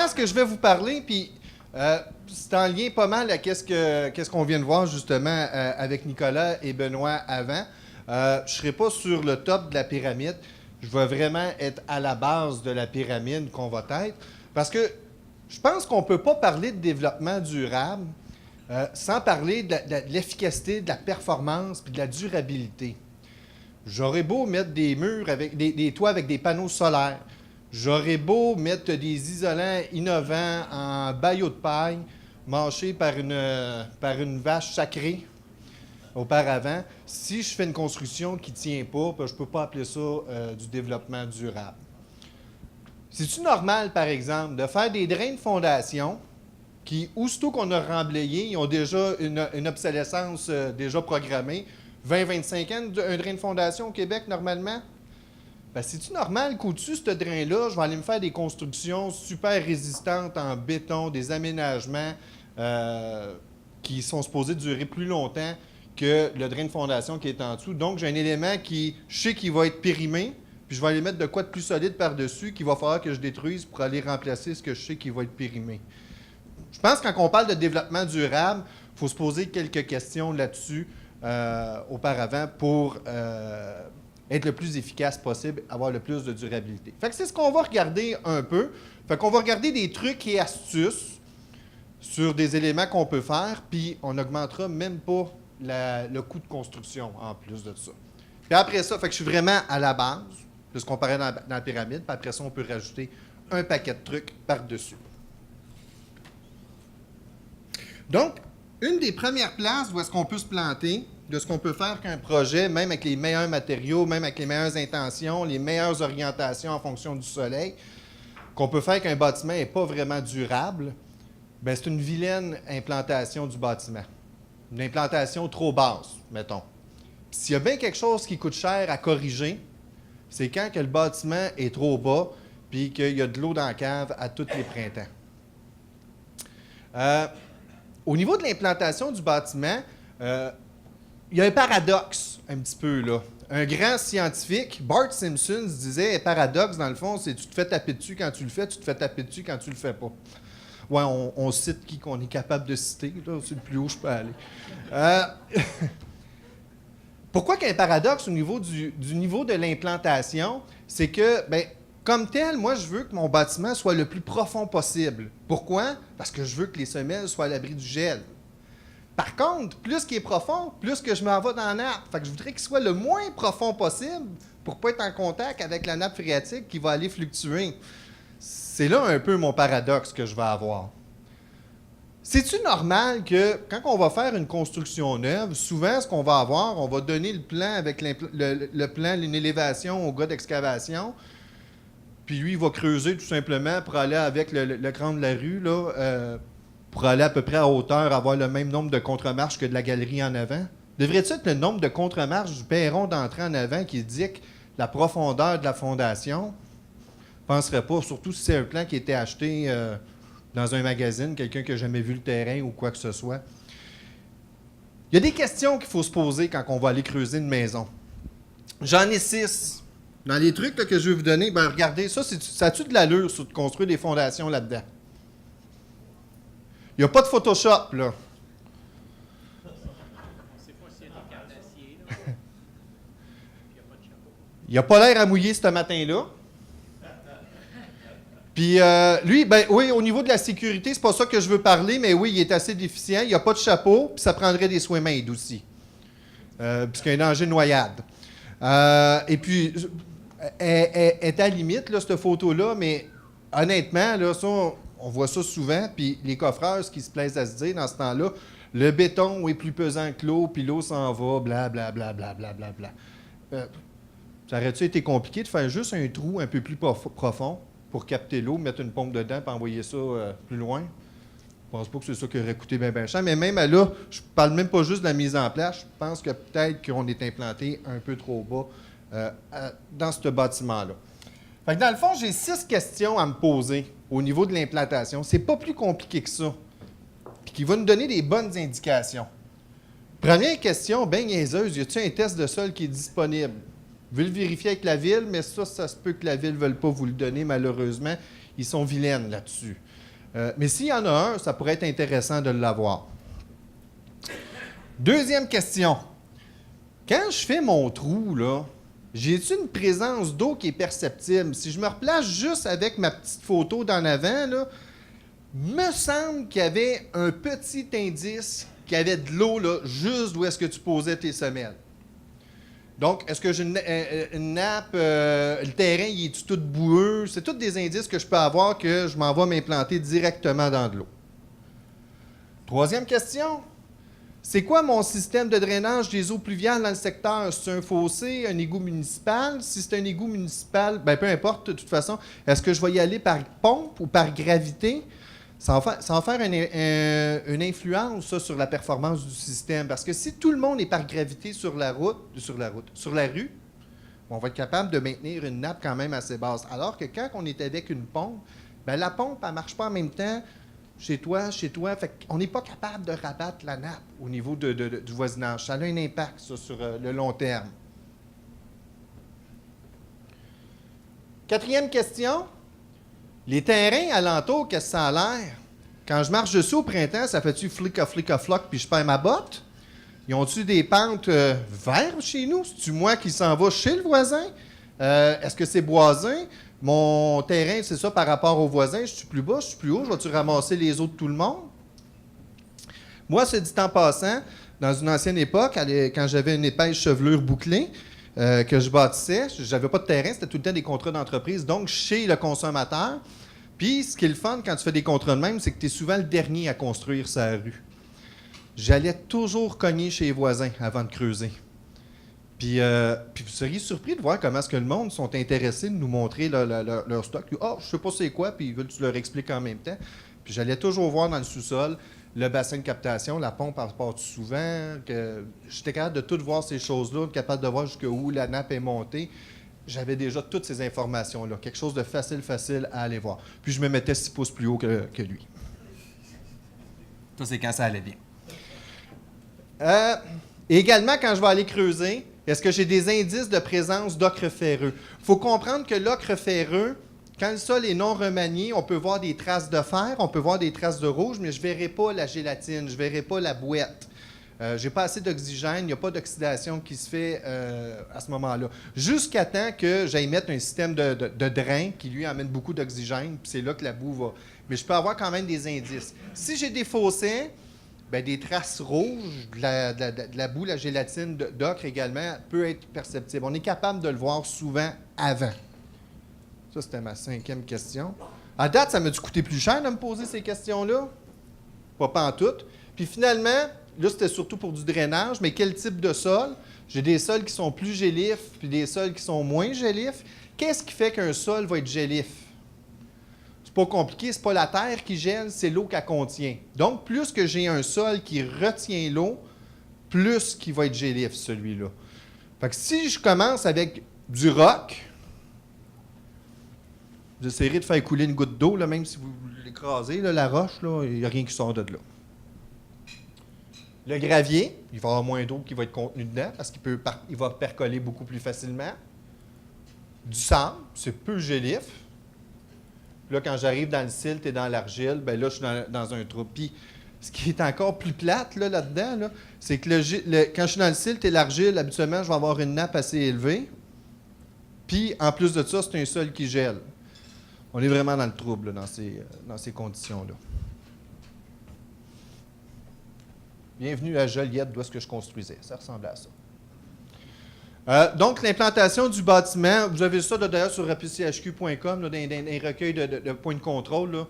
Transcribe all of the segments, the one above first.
première, ce que je vais vous parler, puis c'est en lien pas mal à qu'est-ce qu'on vient de voir justement avec Nicolas et Benoît avant. Je ne serai pas sur le top de la pyramide. Je vais vraiment être à la base de la pyramide qu'on va être. Parce que je pense qu'on ne peut pas parler de développement durable sans parler de l'efficacité, de la performance et de la durabilité. J'aurais beau mettre des murs avec des toits avec des panneaux solaires. J'aurais beau mettre des isolants innovants en baillot de paille, mâchés par une vache sacrée auparavant. Si je fais une construction qui ne tient pas, je ne peux pas appeler ça du développement durable. C'est-tu normal, par exemple, de faire des drains de fondation qui, aussitôt qu'on a remblayé, ils ont déjà une obsolescence déjà programmée? 20-25 ans, un drain de fondation au Québec, normalement? Ben, c'est-tu normal qu'au-dessus de ce drain-là, je vais aller me faire des constructions super résistantes en béton, des aménagements qui sont supposés durer plus longtemps que le drain de fondation qui est en dessous? Donc, j'ai un élément qui, je sais qu'il va être périmé, puis je vais aller mettre de quoi de plus solide par-dessus qu'il va falloir que je détruise pour aller remplacer ce que je sais qui va être périmé. Je pense que quand on parle de développement durable, il faut se poser quelques questions là-dessus auparavant pour être le plus efficace possible, avoir le plus de durabilité. Fait que c'est ce qu'on va regarder un peu. Fait qu'on va regarder des trucs et astuces sur des éléments qu'on peut faire, puis on n'augmentera même pas le coût de construction en plus de ça. Puis après ça, fait que je suis vraiment à la base de ce qu'on parlait dans la pyramide, puis après ça, on peut rajouter un paquet de trucs par-dessus. Donc, une des premières places où est-ce qu'on peut se planter, de ce qu'on peut faire qu'un projet, même avec les meilleurs matériaux, même avec les meilleures intentions, les meilleures orientations en fonction du soleil, qu'on peut faire qu'un bâtiment n'est pas vraiment durable, bien, c'est une vilaine implantation du bâtiment. Une implantation trop basse, mettons. Puis s'il y a bien quelque chose qui coûte cher à corriger, c'est quand que le bâtiment est trop bas puis qu'il y a de l'eau dans la cave à tous les printemps. Au niveau de l'implantation du bâtiment, il y a un paradoxe un petit peu, là. Un grand scientifique, Bart Simpson, disait, un paradoxe, dans le fond, c'est tu te fais taper dessus quand tu le fais, tu te fais taper dessus quand tu le fais pas. Ouais, on cite qui qu'on est capable de citer, là, c'est le plus haut que je peux aller. Pourquoi qu'il y a un paradoxe au niveau du niveau de l'implantation? C'est que, bien, comme tel, moi, je veux que mon bâtiment soit le plus profond possible. Pourquoi? Parce que je veux que les semelles soient à l'abri du gel. Par contre, plus qu'il est profond, plus que je m'en vais dans la nappe. Fait que je voudrais qu'il soit le moins profond possible pour ne pas être en contact avec la nappe phréatique qui va aller fluctuer. C'est là un peu mon paradoxe que je vais avoir. C'est-tu normal que quand on va faire une construction neuve, souvent ce qu'on va avoir, on va donner le plan avec le plan, une élévation au gars d'excavation, puis lui, il va creuser tout simplement pour aller avec le cran de la rue, là, pour aller à peu près à hauteur, avoir le même nombre de contre-marches que de la galerie en avant? Devrait-il être le nombre de contre-marches du perron d'entrée en avant qui indique la profondeur de la fondation? Je ne penserais pas, surtout si c'est un plan qui a été acheté dans un magazine, quelqu'un qui n'a jamais vu le terrain ou quoi que ce soit. Il y a des questions qu'il faut se poser quand on va aller creuser une maison. J'en ai 6. Dans les trucs là, que je vais vous donner, bien, regardez, ça a-tu de l'allure sur de construire des fondations là-dedans? Il n'y a pas de Photoshop, là. Il n'a pas l'air à mouiller ce matin-là. Puis lui, ben oui, au niveau de la sécurité, c'est pas ça que je veux parler, mais oui, il est assez déficient. Il n'y a pas de chapeau, puis ça prendrait des swim-aids aussi. Puisqu'il y a un danger de noyade. Et puis, elle est à la limite, là, cette photo-là, mais honnêtement, là, ça, on voit ça souvent, puis les coffreurs, ce qu'ils se plaisent à se dire dans ce temps-là, le béton est plus pesant que l'eau, puis l'eau s'en va, blablabla. Ça aurait-tu été compliqué de faire juste un trou un peu plus profond pour capter l'eau, mettre une pompe dedans et envoyer ça plus loin? Je pense pas que c'est ça qui aurait coûté bien cher. Mais même là, je parle même pas juste de la mise en place. Je pense que peut-être qu'on est implanté un peu trop bas dans ce bâtiment-là. Fait que dans le fond, j'ai 6 questions à me poser au niveau de l'implantation. C'est pas plus compliqué que ça. Puis qui va nous donner des bonnes indications. Première question, bien niaiseuse, y a-t-il un test de sol qui est disponible? Vous le vérifier avec la ville, mais ça se peut que la ville ne veuille pas vous le donner, malheureusement. ils sont vilaines là-dessus. Mais s'il y en a un, ça pourrait être intéressant de l'avoir. Deuxième question. Quand je fais mon trou, là, j'ai-tu une présence d'eau qui est perceptible? Si je me replace juste avec ma petite photo d'en avant, là, me semble qu'il y avait un petit indice qu'il y avait de l'eau là, juste d'où est-ce que tu posais tes semelles. Donc, est-ce que j'ai une nappe, le terrain, il est tout boueux? C'est tous des indices que je peux avoir que je m'en vais m'implanter directement dans de l'eau. Troisième question. C'est quoi mon système de drainage des eaux pluviales dans le secteur? C'est un fossé, un égout municipal? Si c'est un égout municipal, bien, peu importe, de toute façon, est-ce que je vais y aller par pompe ou par gravité? Ça va faire une influence, ça, sur la performance du système. Parce que si tout le monde est par gravité sur la rue, on va être capable de maintenir une nappe quand même assez basse. Alors que quand on est avec une pompe, bien, la pompe, elle ne marche pas en même temps chez toi. Fait qu'on n'est pas capable de rabattre la nappe au niveau du voisinage. Ça a un impact, ça, sur le long terme. Quatrième question. Les terrains alentours, qu'est-ce que ça a l'air? Quand je marche dessus au printemps, ça fait-tu flic-a-floc, puis je perds ma botte? Ils ont-tu des pentes vertes chez nous? C'est-tu moi qui s'en va chez le voisin? Est-ce que c'est boisé? Mon terrain, c'est ça par rapport au voisin? Je suis plus bas, je suis plus haut? Je vais-tu ramasser les eaux de tout le monde? Moi, c'est dit en passant, dans une ancienne époque, quand j'avais une épaisse chevelure bouclée, que je bâtissais, je n'avais pas de terrain, c'était tout le temps des contrats d'entreprise, donc chez le consommateur. Puis, ce qui est le fun quand tu fais des contrats de même, c'est que tu es souvent le dernier à construire sa rue. J'allais toujours cogner chez les voisins avant de creuser. Puis vous seriez surpris de voir comment est-ce que le monde sont intéressés de nous montrer leur stock. « Ah, je sais pas c'est quoi », puis ils veulent que tu leur expliques en même temps. Puis j'allais toujours voir dans le sous-sol le bassin de captation, la pompe en part souvent, que j'étais capable de tout voir ces choses-là, capable de voir jusqu'où la nappe est montée. J'avais déjà toutes ces informations-là. Quelque chose de facile à aller voir. Puis je me mettais 6 pouces plus haut que lui. Ça, c'est quand ça allait bien. Également, quand je vais aller creuser, est-ce que j'ai des indices de présence d'ocre ferreux? Il faut comprendre que l'ocre ferreux, quand le sol est non remanié, on peut voir des traces de fer, on peut voir des traces de rouge, mais je ne verrai pas la gélatine, je ne verrai pas la bouette. Je n'ai pas assez d'oxygène, il n'y a pas d'oxydation qui se fait à ce moment-là. Jusqu'à temps que j'aille mettre un système de drain qui, lui, amène beaucoup d'oxygène, puis c'est là que la boue va. Mais je peux avoir quand même des indices. Si j'ai des fossés, bien, des traces rouges, de la boue, la gélatine d'ocre également, peut être perceptible. On est capable de le voir souvent avant. Ça, c'était ma 5e question. À date, ça m'a dû coûter plus cher de me poser ces questions-là. Pas pantoute. Puis finalement, là, c'était surtout pour du drainage, mais quel type de sol? J'ai des sols qui sont plus gélifs, puis des sols qui sont moins gélifs. Qu'est-ce qui fait qu'un sol va être gélif? C'est pas compliqué, c'est pas la terre qui gèle, c'est l'eau qu'elle contient. Donc, plus que j'ai un sol qui retient l'eau, plus qu'il va être gélif, celui-là. Fait que si je commence avec du roc, j'essaierai de faire couler une goutte d'eau, là, même si vous l'écrasez, là, la roche, là, il n'y a rien qui sort de là. Le gravier, il va y avoir moins d'eau qui va être contenue dedans parce qu'il va percoler beaucoup plus facilement. Du sable, c'est peu gélif. Là, quand j'arrive dans le silt et dans l'argile, bien là, je suis dans un trou. Puis, ce qui est encore plus plate là-dedans, là, c'est que quand je suis dans le silt et l'argile, habituellement, je vais avoir une nappe assez élevée. Puis, en plus de ça, c'est un sol qui gèle. On est vraiment dans le trouble là, dans ces conditions-là. Bienvenue à Joliette, d'où est-ce que je construisais. Ça ressemble à ça. Donc, l'implantation du bâtiment, vous avez ça d'ailleurs sur rapidchq.com, dans un recueil de points de contrôle. Là.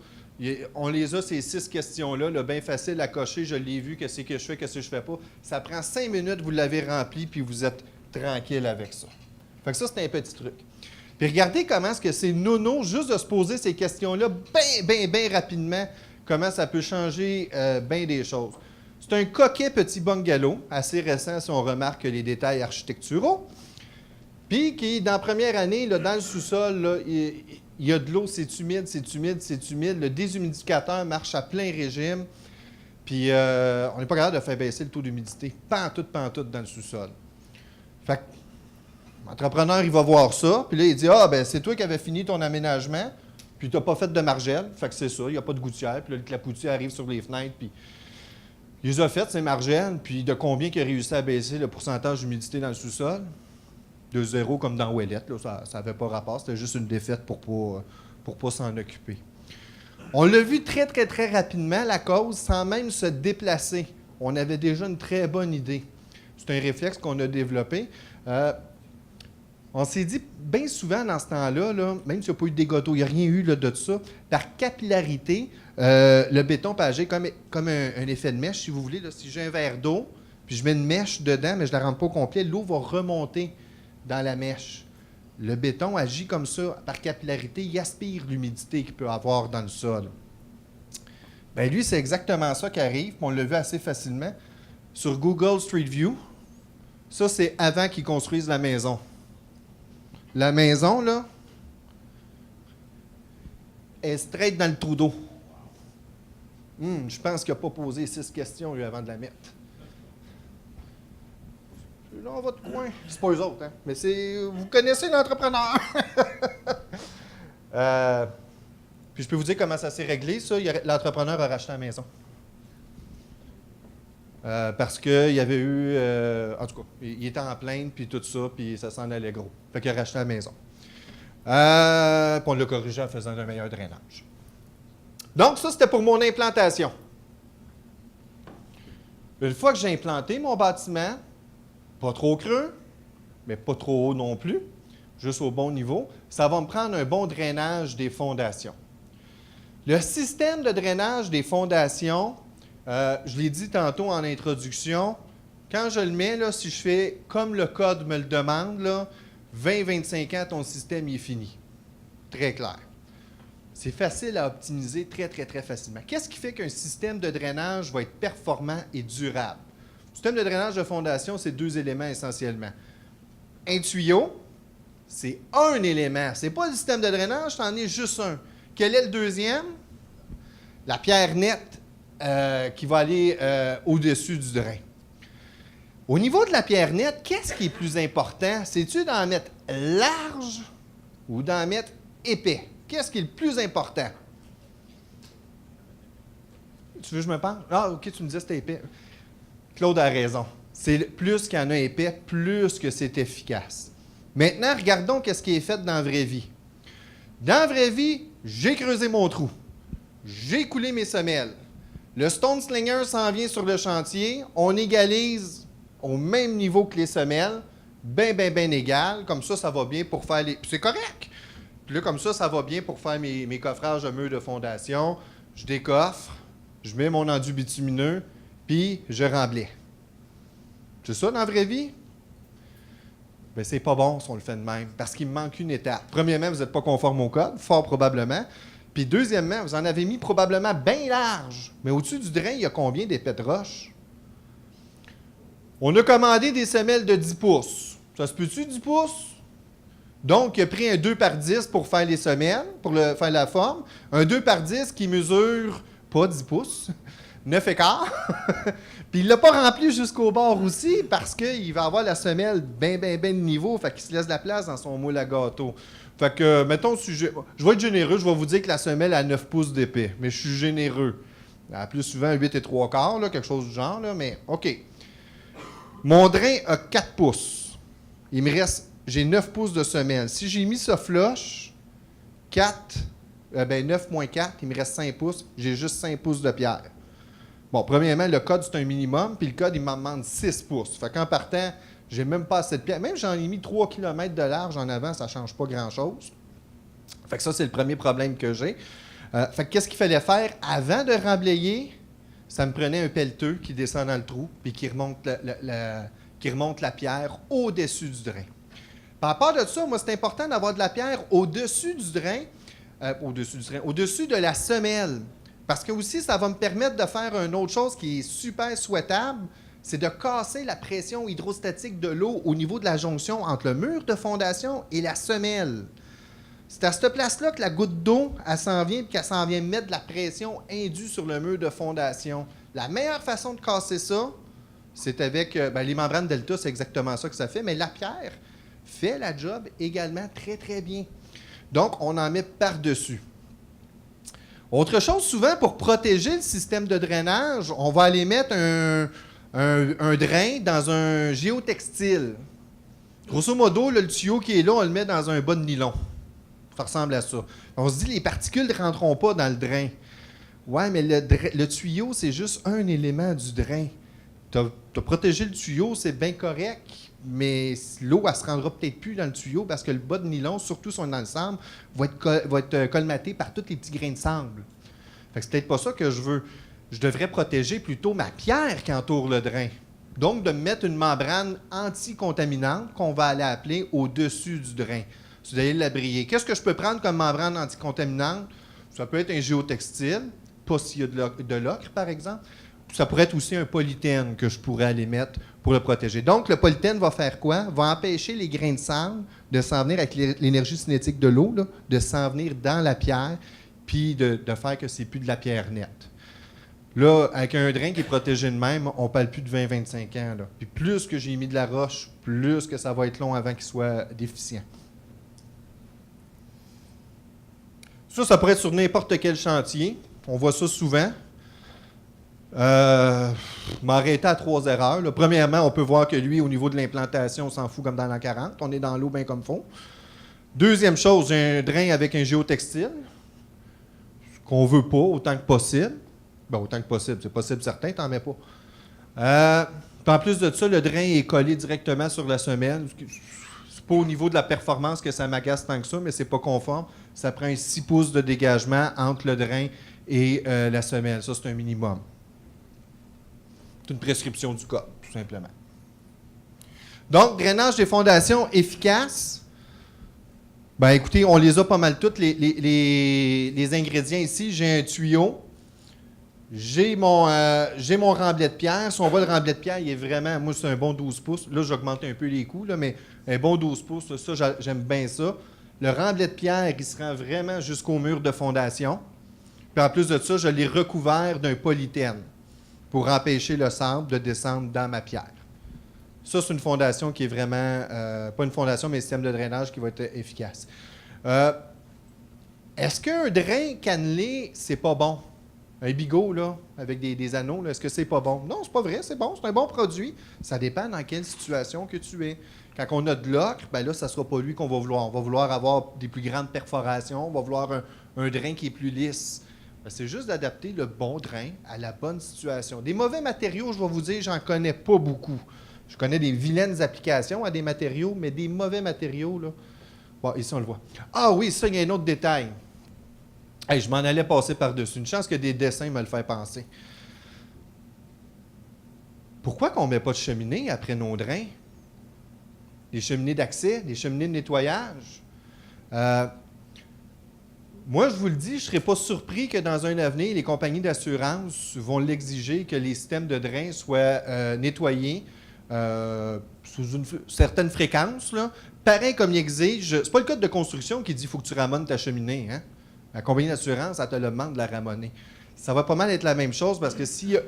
On les a, ces 6 questions-là, là, bien facile à cocher. Je l'ai vu, qu'est-ce que je fais, qu'est-ce que je fais pas. Ça prend 5 minutes, vous l'avez rempli, puis vous êtes tranquille avec ça. Fait que ça, c'est un petit truc. Puis regardez comment est-ce que c'est nono, juste de se poser ces questions-là bien rapidement, comment ça peut changer bien des choses. C'est un coquet petit bungalow, assez récent si on remarque les détails architecturaux. Puis qui, dans la première année, là, dans le sous-sol, là, il y a de l'eau, c'est humide. Le déshumidificateur marche à plein régime. Puis on n'est pas capable de faire baisser le taux d'humidité. Pantoute dans le sous-sol. Fait que l'entrepreneur, il va voir ça. Puis là, il dit « Ah, ben c'est toi qui avais fini ton aménagement. » Puis tu n'as pas fait de margelle, fait que c'est ça, il n'y a pas de gouttière. Puis là, le clapoutier arrive sur les fenêtres, puis il les a faites, ces margelles. Puis de combien qu'il a réussi à baisser le pourcentage d'humidité dans le sous-sol? De 0 comme dans Ouellette, là, ça n'avait pas rapport, c'était juste une défaite pour pas s'en occuper. On l'a vu très, très, très rapidement, la cause, sans même se déplacer. On avait déjà une très bonne idée. C'est un réflexe qu'on a développé. On s'est dit bien souvent dans ce temps-là, là, même s'il n'y a pas eu de dégâts d'eau, il n'y a rien eu là, de ça, par capillarité, le béton peut agir comme un effet de mèche, si vous voulez. Là, si j'ai un verre d'eau, puis je mets une mèche dedans, mais je ne la rends pas au complet, l'eau va remonter dans la mèche. Le béton agit comme ça, par capillarité, il aspire l'humidité qu'il peut avoir dans le sol. Bien, lui, c'est exactement ça qui arrive, on l'a vu assez facilement. Sur Google Street View, ça, c'est avant qu'ils construisent la maison. La maison, là, est straight dans le trou d'eau. Je pense qu'il n'a pas posé 6 questions, lui, avant de la mettre. Là, on va de coin. C'est pas eux autres, hein? Mais c'est. Vous connaissez l'entrepreneur! Puis je peux vous dire comment ça s'est réglé, ça. L'entrepreneur a racheté la maison. Parce qu'il y avait eu. En tout cas, il était en plainte, puis tout ça, puis ça s'en allait gros. Fait qu'il a racheté la maison. Puis on l'a corrigé en faisant un meilleur drainage. Donc, ça, c'était pour mon implantation. Une fois que j'ai implanté mon bâtiment, pas trop creux, mais pas trop haut non plus, juste au bon niveau, ça va me prendre un bon drainage des fondations. Le système de drainage des fondations, je l'ai dit tantôt en introduction, quand je le mets, là, si je fais comme le code me le demande, 20-25 ans, ton système il est fini. Très clair. C'est facile à optimiser très, très, très facilement. Qu'est-ce qui fait qu'un système de drainage va être performant et durable? Le système de drainage de fondation, c'est 2 éléments essentiellement. Un tuyau, c'est un élément. Ce n'est pas le système de drainage, c'en est juste un. Quel est le deuxième? La pierre nette qui va aller au-dessus du drain. Au niveau de la pierre nette, qu'est-ce qui est plus important? C'est-tu d'en mettre large ou d'en mettre épais? Qu'est-ce qui est le plus important? Tu veux que je me parle? Ah, OK, tu me disais que c'était épais. Claude a raison. C'est plus qu'il y en a épais, plus que c'est efficace. Maintenant, regardons ce qui est fait dans la vraie vie. Dans la vraie vie, j'ai creusé mon trou. J'ai coulé mes semelles. Le Stone Slinger s'en vient sur le chantier. On égalise au même niveau que les semelles. Bien égal. Comme ça va bien pour faire les... Puis c'est correct. Puis là, comme ça va bien pour faire mes coffrages de murs de fondation. Je décoffre, je mets mon enduit bitumineux, puis je remblaye. C'est ça dans la vraie vie? Bien, c'est pas bon si on le fait de même, parce qu'il me manque une étape. Premièrement, vous n'êtes pas conforme au code, fort probablement. Puis deuxièmement, vous en avez mis probablement bien large. Mais au-dessus du drain, il y a combien d'épais de roche? On a commandé des semelles de 10 pouces. Ça se peut-tu, 10 pouces? Donc, il a pris un 2 par 10 pour faire les semelles, pour faire la forme. Un 2 par 10 qui mesure pas 10 pouces, 9 écarts. Puis il ne l'a pas rempli jusqu'au bord aussi parce qu'il va avoir la semelle bien de niveau. Fait qu'il se laisse de la place dans son moule à gâteau. Fait que, mettons, je vais être généreux, je vais vous dire que la semelle a 9 pouces d'épais. Mais je suis généreux. Elle a plus souvent 8 et 3 quarts, là, quelque chose du genre, là, mais OK. Mon drain a 4 pouces. Il me reste... J'ai 9 pouces de semelle. Si j'ai mis ça flush, 9 moins 4, il me reste 5 pouces. J'ai juste 5 pouces de pierre. Bon, premièrement, le code, c'est un minimum, puis le code, il m'en demande 6 pouces. Fait qu'en partant, j'ai même pas assez de pierre. Même j'en ai mis 3 km de large en avant, ça ne change pas grand-chose. Fait que ça, c'est le premier problème que j'ai. Fait que qu'est-ce qu'il fallait faire? Avant de remblayer, ça me prenait un pelleteux qui descend dans le trou, puis qui remonte la pierre au-dessus du drain. Par rapport de ça, moi, c'est important d'avoir de la pierre au-dessus du drain, au-dessus de la semelle. Parce que aussi, ça va me permettre de faire une autre chose qui est super souhaitable, c'est de casser la pression hydrostatique de l'eau au niveau de la jonction entre le mur de fondation et la semelle. C'est à cette place-là que la goutte d'eau, elle s'en vient et qu'elle s'en vient mettre de la pression indue sur le mur de fondation. La meilleure façon de casser ça, c'est avec les membranes Delta, c'est exactement ça que ça fait, mais la pierre fait la job également très, très bien. Donc, on en met par-dessus. Autre chose, souvent, pour protéger le système de drainage, on va aller mettre un drain dans un géotextile. Grosso modo, là, le tuyau qui est là, on le met dans un bas de nylon. Ça ressemble à ça. On se dit, les particules ne rentreront pas dans le drain. Ouais, mais le tuyau, c'est juste un élément du drain. Tu as protégé le tuyau, c'est bien correct, mais l'eau, elle ne se rendra peut-être plus dans le tuyau parce que le bas de nylon, surtout si on est dans le sable, va être colmaté par tous les petits grains de sable. Fait que c'est peut-être pas ça que je veux. Je devrais protéger plutôt ma pierre qui entoure le drain. Donc, de mettre une membrane anticontaminante qu'on va aller appeler au-dessus du drain. C'est d'aller l'abrier. Qu'est-ce que je peux prendre comme membrane anticontaminante? Ça peut être un géotextile, pas s'il y a de l'ocre, par exemple. Ça pourrait être aussi un polythène que je pourrais aller mettre pour le protéger. Donc, le polythène va faire quoi? Va empêcher les grains de sable de s'en venir avec l'énergie cinétique de l'eau, de s'en venir dans la pierre, puis de faire que c'est plus de la pierre nette. Là, avec un drain qui est protégé de même, on ne parle plus de 20-25 ans. Là. Puis plus que j'ai mis de la roche, plus que ça va être long avant qu'il soit déficient. Ça pourrait être sur n'importe quel chantier. On voit ça souvent. M'arrêter à 3 erreurs. Là. Premièrement, on peut voir que lui, au niveau de l'implantation, on s'en fout comme dans l'an 40. On est dans l'eau bien comme fond. Deuxième chose, j'ai un drain avec un géotextile. Ce qu'on ne veut pas, autant que possible. Ben, autant que possible. C'est possible certain, tu n'en mets pas. En plus de ça, le drain est collé directement sur la semelle. C'est pas au niveau de la performance que ça m'agace tant que ça, mais c'est pas conforme. Ça prend un 6 pouces de dégagement entre le drain et la semelle. Ça, c'est un minimum. C'est une prescription du code, tout simplement. Donc, drainage des fondations efficace. Ben, écoutez, on les a pas mal toutes, les ingrédients ici. J'ai un tuyau. J'ai mon remblai de pierre. Si on voit le remblai de pierre, il est vraiment... Moi, c'est un bon 12 pouces. Là, j'augmente un peu les coûts, là, mais un bon 12 pouces, ça, j'aime bien ça. Le remblai de pierre, il se rend vraiment jusqu'au mur de fondation. Puis en plus de ça, je l'ai recouvert d'un polythène pour empêcher le sable de descendre dans ma pierre. Ça, c'est une fondation qui est vraiment... pas une fondation, mais un système de drainage qui va être efficace. Est-ce qu'un drain cannelé, c'est pas bon? Un bigot, là, avec des anneaux, là, est-ce que c'est pas bon? Non, c'est pas vrai, c'est bon, c'est un bon produit. Ça dépend dans quelle situation que tu es. Quand on a de l'ocre, ben là, ça ne sera pas lui qu'on va vouloir. On va vouloir avoir des plus grandes perforations, on va vouloir un drain qui est plus lisse. Ben, c'est juste d'adapter le bon drain à la bonne situation. Des mauvais matériaux, je vais vous dire, j'en connais pas beaucoup. Je connais des vilaines applications à des matériaux, mais des mauvais matériaux, là. Bon, ici, on le voit. Ah oui, ça, il y a un autre détail. Hey, je m'en allais passer par-dessus. Une chance que des dessins me le font penser. Pourquoi qu'on ne met pas de cheminée après nos drains? Des cheminées d'accès, des cheminées de nettoyage? Moi, je vous le dis, je ne serais pas surpris que dans un avenir, les compagnies d'assurance vont l'exiger que les systèmes de drains soient nettoyés sous une certaine fréquence. Là. Pareil comme ils exigent. C'est pas le code de construction qui dit qu'il faut que tu ramones ta cheminée. Hein? La compagnie d'assurance, elle te le demande de la ramener. Ça va pas mal être la même chose parce que s'il y a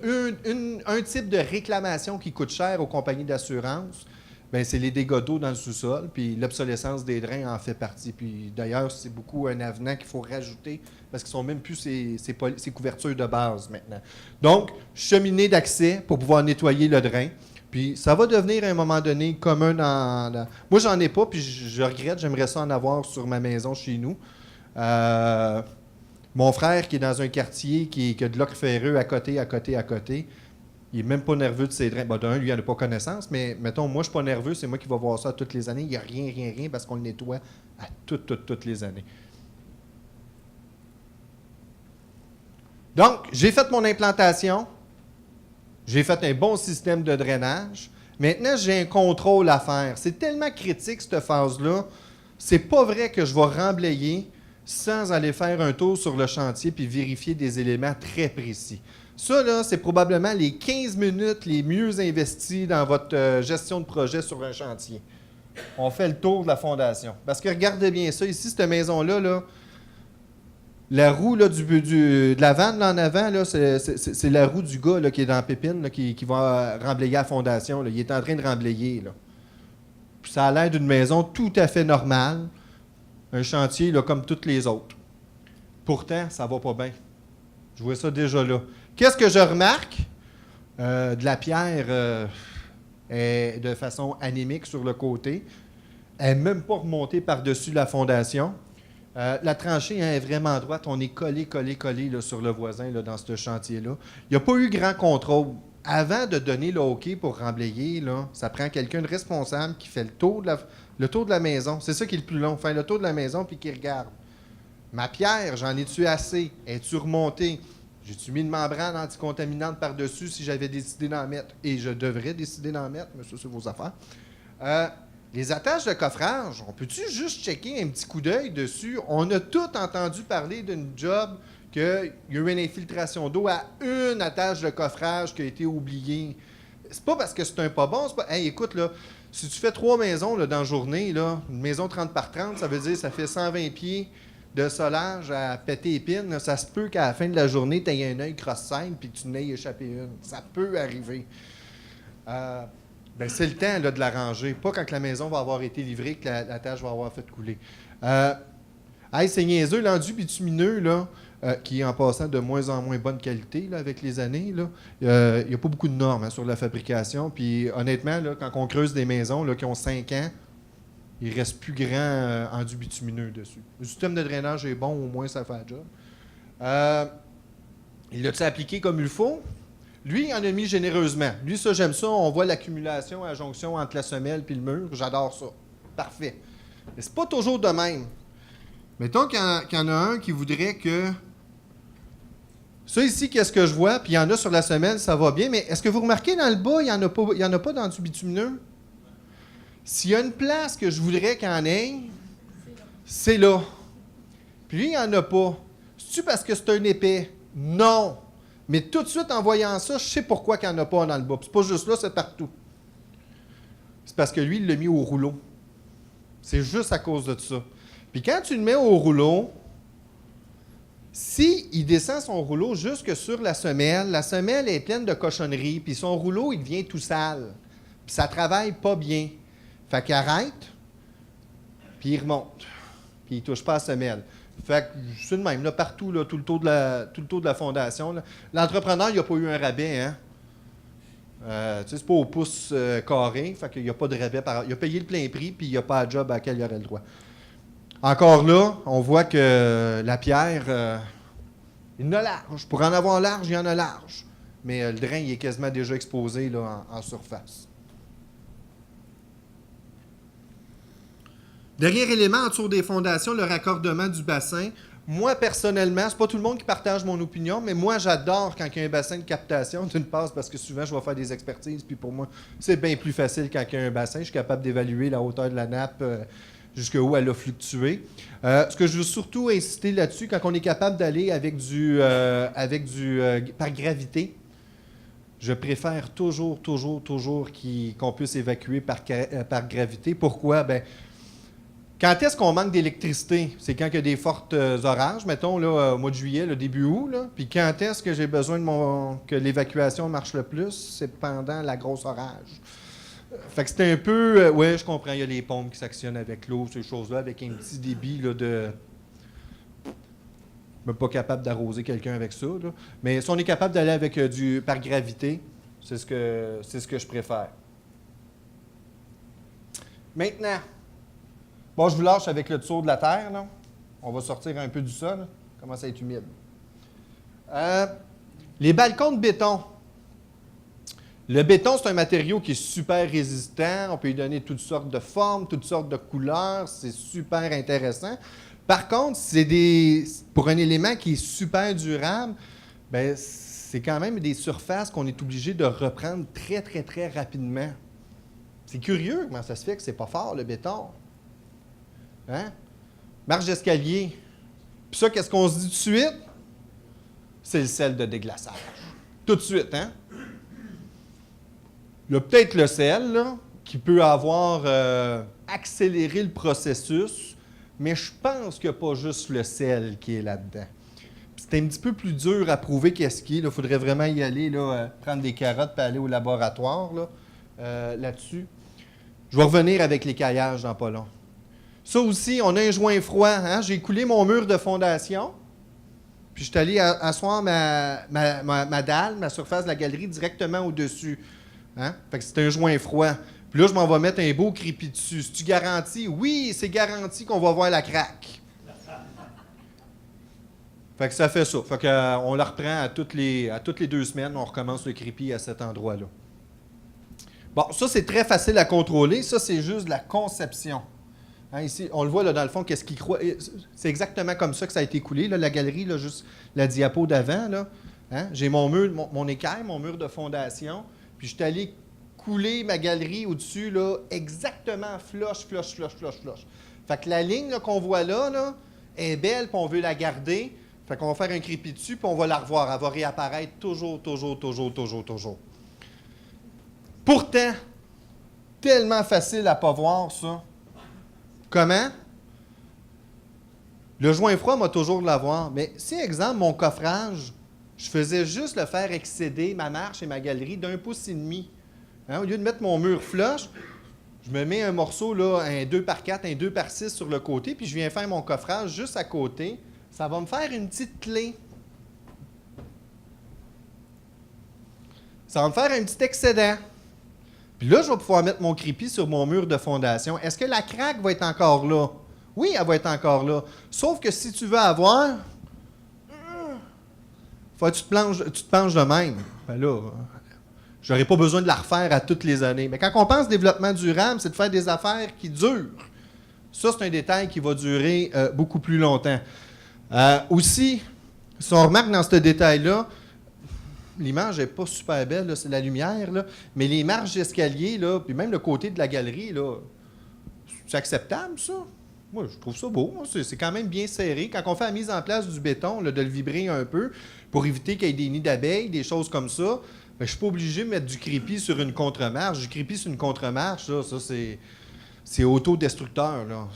un type de réclamation qui coûte cher aux compagnies d'assurance, bien, c'est les dégâts d'eau dans le sous-sol, puis l'obsolescence des drains en fait partie. Puis d'ailleurs, c'est beaucoup un avenant qu'il faut rajouter parce qu'ils sont même plus ces couvertures de base maintenant. Donc, cheminée d'accès pour pouvoir nettoyer le drain. Puis ça va devenir à un moment donné commun dans... Moi, j'en ai pas, puis je regrette, j'aimerais ça en avoir sur ma maison chez nous. Mon frère qui est dans un quartier qui a de l'ocre ferreux à côté, il n'est même pas nerveux de ses drains. Bon, d'un, lui, il n'en a pas connaissance, mais mettons, moi, je ne suis pas nerveux, c'est moi qui vais voir ça toutes les années. Il n'y a rien, parce qu'on le nettoie à toutes les années. Donc, j'ai fait mon implantation. J'ai fait un bon système de drainage. Maintenant, j'ai un contrôle à faire. C'est tellement critique, cette phase-là. C'est pas vrai que je vais remblayer sans aller faire un tour sur le chantier puis vérifier des éléments très précis. Ça, là, c'est probablement les 15 minutes les mieux investies dans votre gestion de projet sur un chantier. On fait le tour de la fondation. Parce que regardez bien ça, ici, cette maison-là, là, la roue là, de la vanne là, en avant, là, c'est la roue du gars là, qui est dans la pépine, là, qui va remblayer la fondation. Là. Il est en train de remblayer. Là. Puis ça a l'air d'une maison tout à fait normale. Un chantier là, comme toutes les autres. Pourtant, ça va pas bien. Je vois ça déjà là. Qu'est-ce que je remarque? De la pierre est de façon anémique sur le côté. Elle n'est même pas remontée par-dessus la fondation. La tranchée est vraiment droite. On est collé là, sur le voisin là, dans ce chantier-là. Il n'y a pas eu grand contrôle. Avant de donner le OK pour remblayer, là, ça prend quelqu'un de responsable qui fait le tour de la maison. C'est ça qui est le plus long. Faire le tour de la maison puis qui regarde. Ma pierre, j'en ai-tu assez? Es-tu remontée? J'ai-tu mis une membrane anticontaminante par-dessus si j'avais décidé d'en mettre? Et je devrais décider d'en mettre, mais ça, c'est vos affaires. Les attaches de coffrage, on peut-tu juste checker un petit coup d'œil dessus? On a tout entendu parler d'une job qu'il y a eu une infiltration d'eau à une attache de coffrage qui a été oubliée. C'est pas parce que c'est un pas bon, c'est pas... Hey, écoute, là, si tu fais 3 maisons là, dans la journée, là, une maison 30 par 30, ça veut dire que ça fait 120 pieds de solage à péter épine. Là, ça se peut qu'à la fin de la journée, tu aies un œil cross-scène puis que tu n'aies échappé une. Ça peut arriver. C'est le temps là, de la ranger. Pas quand la maison va avoir été livrée que la tâche va avoir fait couler. C'est niaiseux, l'enduit bitumineux, là, qui est en passant de moins en moins bonne qualité là, avec les années. Il n'y a pas beaucoup de normes sur la fabrication. Puis honnêtement, là, quand on creuse des maisons là, qui ont 5 ans, il ne reste plus grand enduit bitumineux dessus. Le système de drainage est bon, au moins ça fait le job. Il l'a-t-il appliqué comme il faut? Lui, il en a mis généreusement. Lui, ça, j'aime ça. On voit l'accumulation à la jonction entre la semelle et le mur. J'adore ça. Parfait. Mais c'est pas toujours de même. Mettons qu'il y en a un qui voudrait que... Ça ici, qu'est-ce que je vois? Puis il y en a sur la semelle, ça va bien. Mais est-ce que vous remarquez dans le bas, il n'y en a pas d'enduit bitumineux? S'il y a une place que je voudrais qu'il y en ait, c'est là. Puis lui, il n'y en a pas. C'est-tu parce que c'est un épais? Non. Mais tout de suite, en voyant ça, je sais pourquoi il n'y en a pas dans le bas. C'est pas juste là, c'est partout. C'est parce que lui, il l'a mis au rouleau. C'est juste à cause de ça. Puis quand tu le mets au rouleau, s'il descend son rouleau jusque sur la semelle est pleine de cochonneries, puis son rouleau, il devient tout sale. Puis ça travaille pas bien. Fait qu'il arrête, puis il remonte. Puis il ne touche pas à la semelle. Fait que c'est le même, là, partout, là, tout le tour de la fondation. Là. L'entrepreneur, il n'a pas eu un rabais, hein? C'est pas au pouce carré, fait qu'il n'y a pas de rabais. Il a payé le plein prix, puis il n'y a pas de job à laquelle il aurait le droit. Encore là, on voit que la pierre, il en a large. Pour en avoir large, il y en a large. Mais le drain, il est quasiment déjà exposé là, en surface. Dernier élément, en dessous des fondations, le raccordement du bassin. Moi, personnellement, c'est pas tout le monde qui partage mon opinion, mais moi, j'adore quand il y a un bassin de captation. D'une part, parce que souvent, je vais faire des expertises, puis pour moi, c'est bien plus facile quand il y a un bassin. Je suis capable d'évaluer la hauteur de la nappe jusqu'où elle a fluctué. Ce que je veux surtout insister là-dessus, quand on est capable d'aller avec du par gravité, je préfère toujours qu'on puisse évacuer par gravité. Pourquoi? Quand est-ce qu'on manque d'électricité? C'est quand il y a des fortes orages, mettons, là, au mois de juillet, le début août. Là. Puis quand est-ce que j'ai besoin que l'évacuation marche le plus? C'est pendant la grosse orage. Fait que c'était un peu... oui, je comprends, il y a les pompes qui s'actionnent avec l'eau, ces choses-là, avec un petit débit là, de... Même pas capable d'arroser quelqu'un avec ça. Là. Mais si on est capable d'aller avec par gravité, c'est ce que je préfère. Maintenant... Bon, je vous lâche avec le dessous de la terre. Là. On va sortir un peu du sol. Là. Commence à être humide. Les balcons de béton. Le béton, c'est un matériau qui est super résistant. On peut lui donner toutes sortes de formes, toutes sortes de couleurs. C'est super intéressant. Par contre, pour un élément qui est super durable, c'est quand même des surfaces qu'on est obligé de reprendre très, très, très rapidement. C'est curieux comment ça se fait que c'est pas fort, le béton. Hein? Marche d'escalier. Puis ça, qu'est-ce qu'on se dit tout de suite? C'est le sel de déglaçage. Tout de suite, hein? Il y a peut-être le sel, là, qui peut avoir accéléré le processus, mais je pense qu'il n'y a pas juste le sel qui est là-dedans. Puis c'est un petit peu plus dur à prouver qu'est-ce qui est. Il faudrait vraiment y aller, là, prendre des carottes et aller au laboratoire là-dessus. Je vais revenir avec les caillages dans pas long. Ça aussi, on a un joint froid. Hein? J'ai coulé mon mur de fondation. puis je suis allé asseoir ma dalle, ma surface de la galerie directement au-dessus. Hein? Fait que c'est un joint froid. Puis là, je m'en vais mettre un beau crépi dessus. C'est-tu garanti? Oui, c'est garanti qu'on va voir la craque. Fait que ça fait ça. Fait que, on la reprend à toutes les 2 semaines, on recommence le crépi à cet endroit-là. Bon, ça, c'est très facile à contrôler. Ça, c'est juste de la conception. Hein, ici, on le voit là, dans le fond, qu'est-ce qu'il croit. C'est exactement comme ça que ça a été coulé, là, la galerie, là, juste la diapo d'avant. Là. Hein? J'ai mon mur, mon écaille, mon mur de fondation. Puis je suis allé couler ma galerie au-dessus, là, exactement flush. Fait que la ligne là, qu'on voit là, est belle, puis on veut la garder. Fait qu'on va faire un crépi dessus, puis on va la revoir. Elle va réapparaître toujours. Pourtant, tellement facile à ne pas voir, ça. Comment? Le joint froid m'a toujours de l'avoir. Mais si, exemple, mon coffrage, je faisais juste le faire excéder ma marche et ma galerie d'1,5 pouce. Hein, au lieu de mettre mon mur flush, je me mets un morceau, là, un 2x4, un 2x6 sur le côté, puis je viens faire mon coffrage juste à côté. Ça va me faire une petite clé. Ça va me faire un petit excédent. Puis là, je vais pouvoir mettre mon crépi sur mon mur de fondation. Est-ce que la craque va être encore là? Oui, elle va être encore là. Sauf que si tu veux avoir, faut que tu te penches de même. Ben là, je n'aurai pas besoin de la refaire à toutes les années. Mais quand on pense développement durable, c'est de faire des affaires qui durent. Ça, c'est un détail qui va durer beaucoup plus longtemps. Aussi, si on remarque dans ce détail-là, l'image n'est pas super belle, là, c'est la lumière, là, mais les marges d'escalier, là, puis même le côté de la galerie, là, c'est acceptable, ça? Moi, je trouve ça beau. C'est quand même bien serré. Quand on fait la mise en place du béton, là, de le vibrer un peu pour éviter qu'il y ait des nids d'abeilles, des choses comme ça, bien, je ne suis pas obligé de mettre du crépi sur une contre-marche. Du crépi sur une contre-marche, ça c'est autodestructeur, là.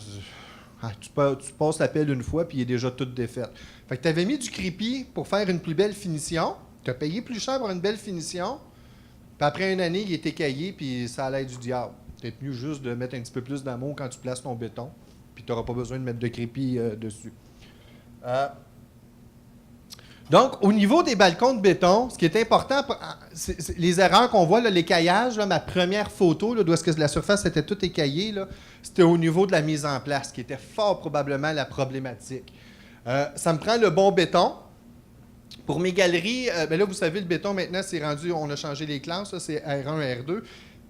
Tu passes la pelle une fois, puis il est déjà toute défaite. Fait que tu avais mis du crépi pour faire une plus belle finition. Tu as payé plus cher pour une belle finition. Puis après une année, il est écaillé, puis ça allait du diable. C'est peut-être mieux juste de mettre un petit peu plus d'amour quand tu places ton béton, puis tu n'auras pas besoin de mettre de crépi dessus. Donc, au niveau des balcons de béton, ce qui est important, c'est les erreurs qu'on voit, là, l'écaillage, là, ma première photo, là, d'où est-ce que la surface était toute écaillée, là, c'était au niveau de la mise en place, qui était fort probablement la problématique. Ça me prend le bon béton. Pour mes galeries, là, vous savez, le béton, maintenant, c'est rendu, on a changé les classes, là, c'est R1, R2.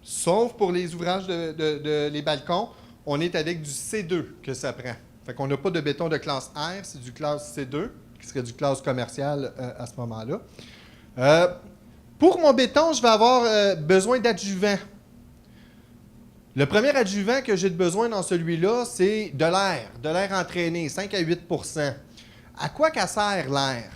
Sauf pour les ouvrages les balcons, on est avec du C2 que ça prend. Fait qu'on n'a pas de béton de classe R, c'est du classe C2, qui serait du classe commercial à ce moment-là. Pour mon béton, je vais avoir besoin d'adjuvants. Le premier adjuvant que j'ai besoin dans celui-là, c'est de l'air entraîné, 5 à 8 %. À quoi qu'elle sert l'air?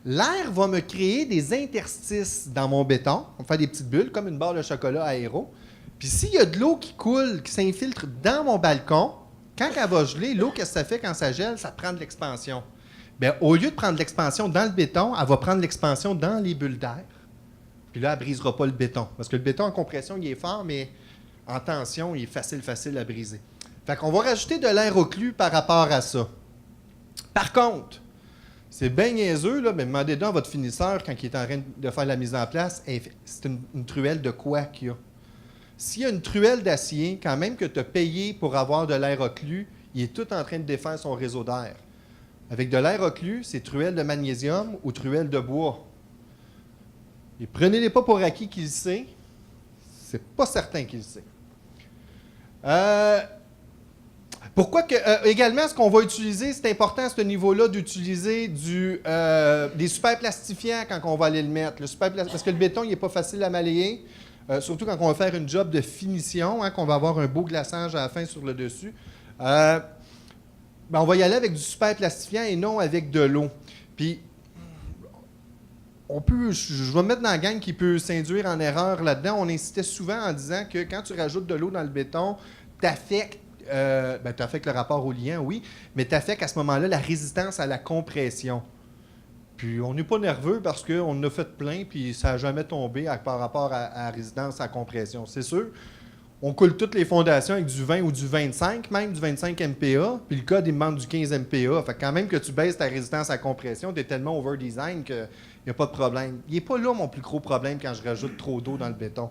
L'air va me créer des interstices dans mon béton. On va faire des petites bulles, comme une barre de chocolat aéro. Puis s'il y a de l'eau qui coule, qui s'infiltre dans mon balcon, quand elle va geler, l'eau, qu'est-ce que ça fait quand ça gèle? Ça prend de l'expansion. Bien, au lieu de prendre de l'expansion dans le béton, elle va prendre l'expansion dans les bulles d'air. Puis là, elle ne brisera pas le béton. Parce que le béton en compression, il est fort, mais en tension, il est facile à briser. Fait qu'on va rajouter de l'air occlus par rapport à ça. Par contre, c'est bien niaiseux, là, mais demandez donc à votre finisseur, quand il est en train de faire la mise en place, c'est une truelle de quoi qu'il y a? S'il y a une truelle d'acier, quand même que tu as payé pour avoir de l'air occlus, il est tout en train de défaire son réseau d'air. Avec de l'air occlus, c'est truelle de magnésium ou truelle de bois. Et prenez-les pas pour acquis qu'il le sait. C'est pas certain qu'il le sait. Pourquoi que, également, ce qu'on va utiliser, c'est important à ce niveau-là d'utiliser des superplastifiants quand on va aller le mettre. Parce que le béton, il n'est pas facile à malayer, surtout quand on va faire une job de finition, hein, qu'on va avoir un beau glaçage à la fin sur le dessus. On va y aller avec du superplastifiant et non avec de l'eau. Puis, je vais me mettre dans la gang qui peut s'induire en erreur là-dedans. On incitait souvent en disant que quand tu rajoutes de l'eau dans le béton, tu affectes le rapport au liant, oui, mais tu affectes à ce moment-là la résistance à la compression. Puis on n'est pas nerveux parce qu'on en a fait plein puis ça n'a jamais tombé par rapport à la résistance à la compression. C'est sûr, On coule toutes les fondations avec du 20 ou du 25, même du 25 MPa, puis le code, il me demande du 15 MPa. Fait que quand même que tu baisses ta résistance à compression, tu es tellement over-design qu'il n'y a pas de problème. Il n'est pas là mon plus gros problème quand je rajoute trop d'eau dans le béton.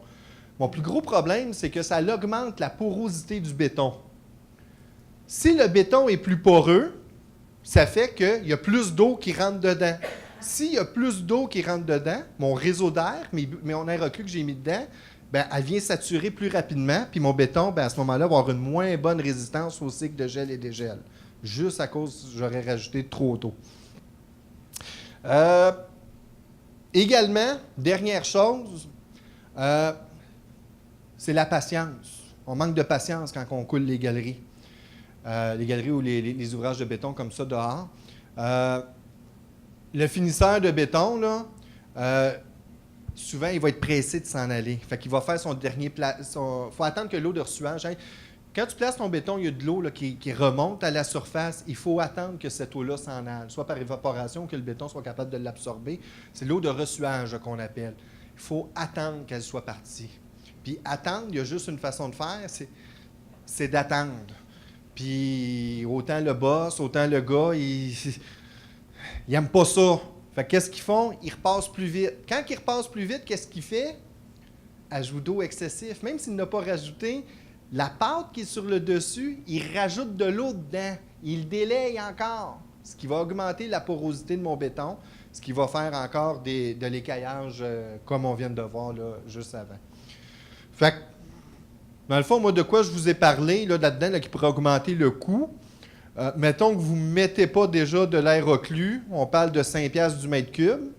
Mon plus gros problème, c'est que ça augmente la porosité du béton. Si le béton est plus poreux, ça fait qu'il y a plus d'eau qui rentre dedans. S'il y a plus d'eau qui rentre dedans, mon réseau d'air, mon air reclus que j'ai mis dedans, ben, elle vient saturer plus rapidement, puis mon béton, ben, à ce moment-là, va avoir une moins bonne résistance au cycle de gel et dégel. Juste à cause que j'aurais rajouté trop d'eau. Également, dernière chose, c'est la patience. On manque de patience quand on coule les galeries. Les galeries ou les ouvrages de béton comme ça dehors. Le finisseur de béton, là, souvent, il va être pressé de s'en aller. Fait qu'il va faire son dernier faut attendre que l'eau de ressuage. Quand tu places ton béton, il y a de l'eau qui remonte à la surface. Il faut attendre que cette eau-là s'en aille, soit par évaporation, que le béton soit capable de l'absorber. C'est l'eau de ressuage qu'on appelle. Il faut attendre qu'elle soit partie. Puis attendre, il y a juste une façon de faire, c'est d'attendre. Puis autant le boss, autant le gars, il n'aime pas ça. Fait qu'est-ce qu'ils font? Ils repassent plus vite. Quand ils repassent plus vite, qu'est-ce qu'il fait? Ajout d'eau excessif. Même s'il n'a pas rajouté, la pâte qui est sur le dessus, il rajoute de l'eau dedans. Il délaye encore, ce qui va augmenter la porosité de mon béton, ce qui va faire encore de l'écaillage comme on vient de voir là, juste avant. Fait que, dans le fond, moi, de quoi je vous ai parlé là-dedans, qui pourrait augmenter le coût, mettons que vous ne mettez pas déjà de l'air reclus, on parle de 5$ du mètre cube.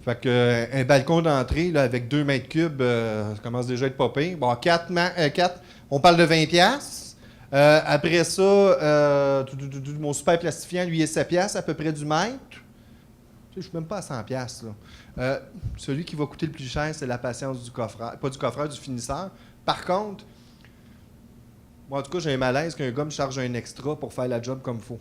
Fait que, un balcon d'entrée là, avec 2 mètres cubes, ça commence déjà à être pas pire. Bon, 4, on parle de 20$. Après ça, mon super plastifiant, lui, est 7$ à peu près du mètre. Je ne suis même pas à 100$. Là. Celui qui va coûter le plus cher, c'est la patience du coffreur. Pas du coffreur, du finisseur. Par contre, moi, en tout cas, j'ai un malaise qu'un gars me charge un extra pour faire la job comme il faut.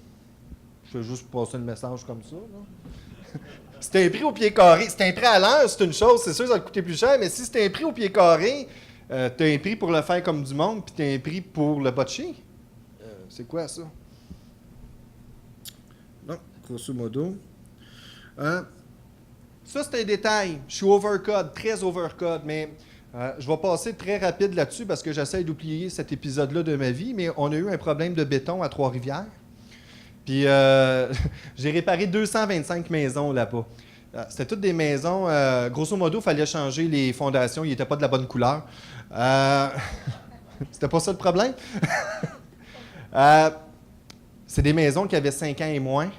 Je fais juste passer le message comme ça. Là. C'est un prix au pied carré. C'est un prix à l'heure, c'est une chose. C'est sûr que ça va coûter plus cher, mais si c'est un prix au pied carré, tu as un prix pour le faire comme du monde, puis tu as un prix pour le botcher. C'est quoi ça? Non, grosso modo. Ça, c'est un détail. Je suis overcode, très overcode, mais je vais passer très rapide là-dessus parce que j'essaie d'oublier cet épisode-là de ma vie, mais on a eu un problème de béton à Trois-Rivières. Puis j'ai réparé 225 maisons là-bas. C'était toutes des maisons, grosso modo, il fallait changer les fondations, ils n'étaient pas de la bonne couleur. C'était pas ça le problème? C'est des maisons qui avaient 5 ans et moins.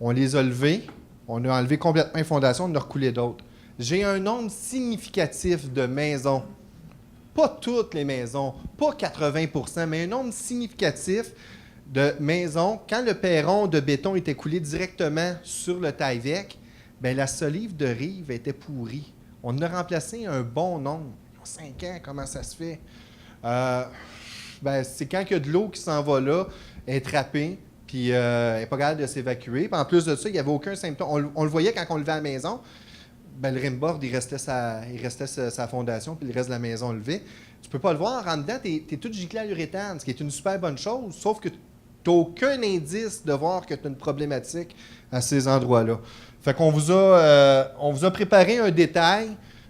On les a levées. On a enlevé complètement les fondations, on en a recoulé d'autres. J'ai un nombre significatif de maisons. Pas toutes les maisons, pas 80%, mais un nombre significatif de maisons. Quand le perron de béton était coulé directement sur le Tyvek, bien, la solive de rive était pourrie. On en a remplacé un bon nombre. 5 ans, comment ça se fait? C'est quand il y a de l'eau qui s'en va là, elle est trappée, puis elle n'est pas capable de s'évacuer. Puis en plus de ça, il n'y avait aucun symptôme. On le voyait quand on levait la maison. Ben, le rimboard, il restait sa fondation, puis le reste de la maison levé. Tu peux pas le voir. En dedans, tu es tout giclé à l'uréthane, ce qui est une super bonne chose, sauf que tu n'as aucun indice de voir que tu as une problématique à ces endroits-là. Fait qu'on vous a préparé un détail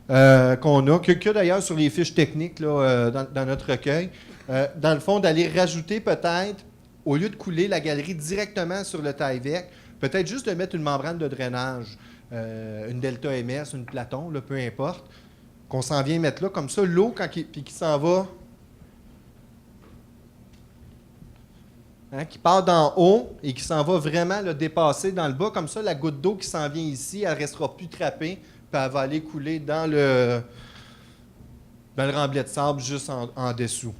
qu'on a, que d'ailleurs sur les fiches techniques là, dans notre recueil. Dans le fond, d'aller rajouter peut-être, au lieu de couler la galerie directement sur le Tyvek, peut-être juste de mettre une membrane de drainage. Une Delta MS, une Platon, là, peu importe, qu'on s'en vient mettre là, comme ça, l'eau, qui s'en va, qui part d'en haut et qui s'en va vraiment le dépasser dans le bas, comme ça, la goutte d'eau qui s'en vient ici, elle ne restera plus trappée, puis elle va aller couler dans le remblai de sable juste en dessous.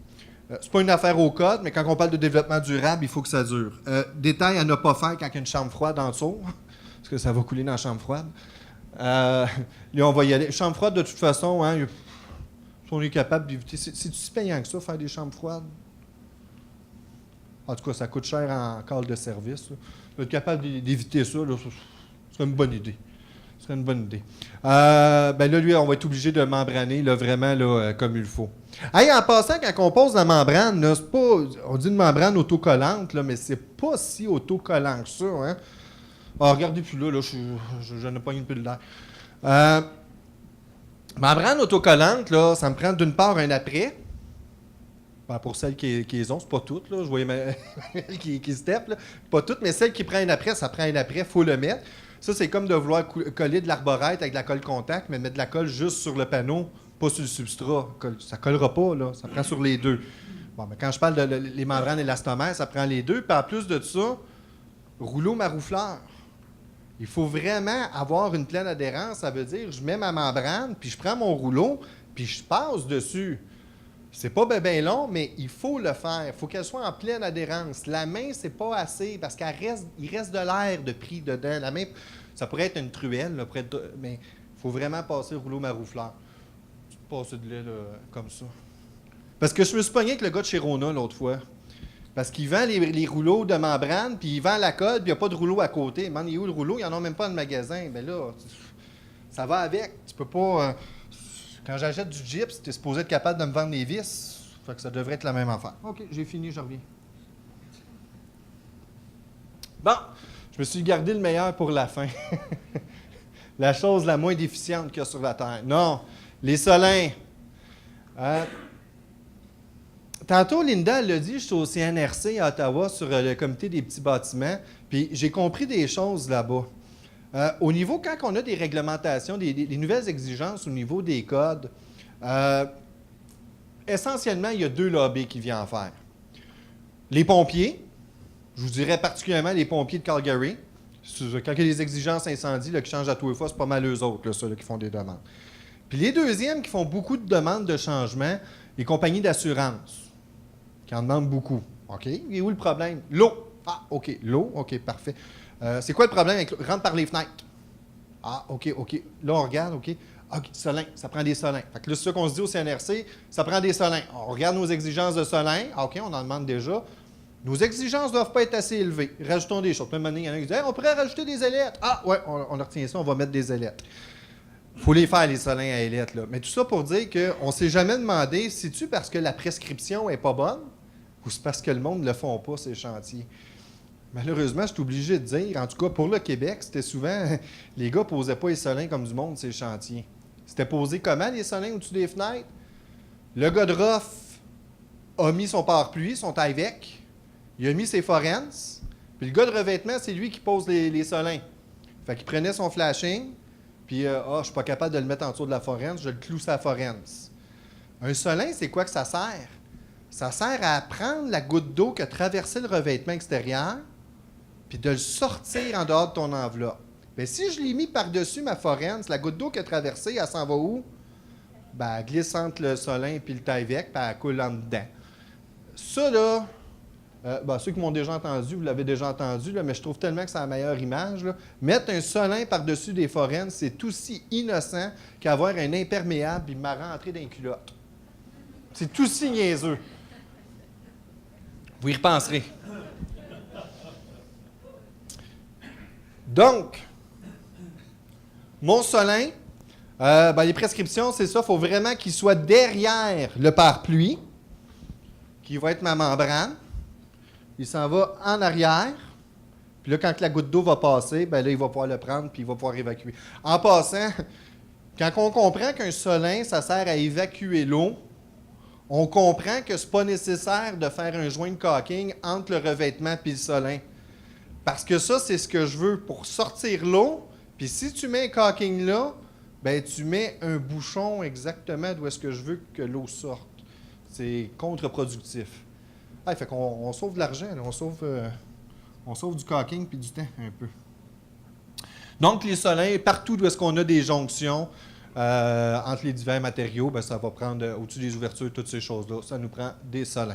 C'est pas une affaire au code, mais quand on parle de développement durable, il faut que ça dure. Détail à ne pas faire quand il y a une chambre froide en dessous. Parce que ça va couler dans la chambre froide. Là, on va y aller. Chambre froide, de toute façon, on est capable d'éviter. C'est-tu si payant que ça, faire des chambres froides? En tout cas, ça coûte cher en call de service. Là. Être capable d'éviter ça, là, c'est une bonne idée. Ce serait une bonne idée. Ben là, lui, on va être obligé de membraner là, vraiment là, comme il faut. Hey, en passant, quand on pose la membrane, là, c'est pas, on dit une membrane autocollante, là, mais c'est pas si autocollant que ça. Hein? Ah, regardez plus là, je n'ai pas une peu de l'air. Membrane autocollante, là, ça me prend d'une part un après. Ben, pour celles qui les ont, c'est pas toutes, là. Je voyais qui se tapent, là. Pas toutes, mais celles qui prennent un après, ça prend un après, il faut le mettre. Ça, c'est comme de vouloir coller de l'arborète avec de la colle contact, mais de mettre de la colle juste sur le panneau, pas sur le substrat. Ça collera pas, là. Ça prend sur les deux. Bon, mais quand je parle de les membranes élastomères, ça prend les deux. Puis en plus de ça, rouleau maroufleur. Il faut vraiment avoir une pleine adhérence. Ça veut dire, je mets ma membrane, puis je prends mon rouleau, puis je passe dessus. C'est pas bien long, mais il faut le faire. Il faut qu'elle soit en pleine adhérence. La main, c'est pas assez, parce qu'il reste de l'air de pris dedans. La main, ça pourrait être une truelle, là, mais il faut vraiment passer le rouleau maroufleur. Tu te passes de là, comme ça. Parce que je me suis pogné avec le gars de chez Rona l'autre fois. Parce qu'il vend les rouleaux de membrane, puis il vend la colle, puis il n'y a pas de rouleau à côté. Il demande, il est où le rouleau? Ils n'en ont même pas dans le magasin. Bien là, ça va avec. Tu peux pas... quand j'achète du gyps, tu es supposé être capable de me vendre les vis. Fait que ça devrait être la même affaire. OK, j'ai fini, je reviens. Bon, je me suis gardé le meilleur pour la fin. La chose la moins déficiente qu'il y a sur la Terre. Non, les solins. Tantôt, Linda l'a dit, je suis au CNRC à Ottawa sur le comité des petits bâtiments, puis j'ai compris des choses là-bas. Au niveau, quand on a des réglementations, des nouvelles exigences au niveau des codes, essentiellement, il y a deux lobbies qui viennent en faire. Les pompiers, je vous dirais particulièrement les pompiers de Calgary. Quand il y a des exigences incendies là, qui changent à tous les fois, c'est pas mal eux autres, là, ceux là, qui font des demandes. Puis les deuxièmes qui font beaucoup de demandes de changement, les compagnies d'assurance, qui en demandent beaucoup. OK? Et où le problème? L'eau. Ah, OK. L'eau. OK, parfait. C'est quoi le problème avec l'eau? Rentre par les fenêtres. Ah, OK. Là, on regarde, OK. OK, solin, ça prend des solins. Fait que là, c'est ça qu'on se dit au CNRC, ça prend des solins. On regarde nos exigences de solins. Ah, OK, on en demande déjà. Nos exigences ne doivent pas être assez élevées. Rajoutons des choses. Puis, il y en a qui disent, hey, on pourrait rajouter des ailettes. Ah, ouais, on retient ça, on va mettre des ailettes. Il faut les faire, les solins à ailettes, là. Mais tout ça pour dire qu'on ne s'est jamais demandé, c'est-tu parce que la prescription n'est pas bonne ou c'est parce que le monde ne le font pas, ces chantiers? Malheureusement, je suis obligé de dire, en tout cas pour le Québec, c'était souvent, les gars ne posaient pas les solins comme du monde, ces chantiers. C'était posé comment, les solins au-dessus des fenêtres? Le gars de Roff a mis son pare-pluie, son taille-vec, il a mis ses forens, puis le gars de revêtement, c'est lui qui pose les solins. Fait qu'il prenait son flashing, puis je ne suis pas capable de le mettre en dessous de la forens, je le cloue sa forens. Un solin, c'est quoi que ça sert? Ça sert à prendre la goutte d'eau qui a traversé le revêtement extérieur, puis de le sortir en dehors de ton enveloppe. Bien, si je l'ai mis par-dessus ma forens, la goutte d'eau qui a traversé, elle s'en va où? Bien, elle glisse entre le solin et le taille-vec, puis elle coule en dedans. Ça, là, ceux qui m'ont déjà entendu, vous l'avez déjà entendu, là, mais je trouve tellement que c'est la meilleure image. Là. Mettre un solin par-dessus des forens, c'est aussi innocent qu'avoir un imperméable et me rentrer dans les culottes. C'est aussi niaiseux. Vous y repenserez. Donc, mon solin, les prescriptions, c'est ça. Il faut vraiment qu'il soit derrière le pare-pluie, qui va être ma membrane. Il s'en va en arrière. Puis là, quand la goutte d'eau va passer, là, il va pouvoir le prendre puis il va pouvoir évacuer. En passant, quand on comprend qu'un solin, ça sert à évacuer l'eau, on comprend que ce n'est pas nécessaire de faire un joint de caulking entre le revêtement et le solin. Parce que ça, c'est ce que je veux pour sortir l'eau. Puis si tu mets un caulking là, ben tu mets un bouchon exactement d'où est-ce que je veux que l'eau sorte. C'est contre-productif. Fait qu'on sauve de l'argent, là. On sauve du caulking puis du temps un peu. Donc, les solins, partout où est-ce qu'on a des jonctions entre les divers matériaux, ben, ça va prendre au-dessus des ouvertures, toutes ces choses-là. Ça nous prend des solins.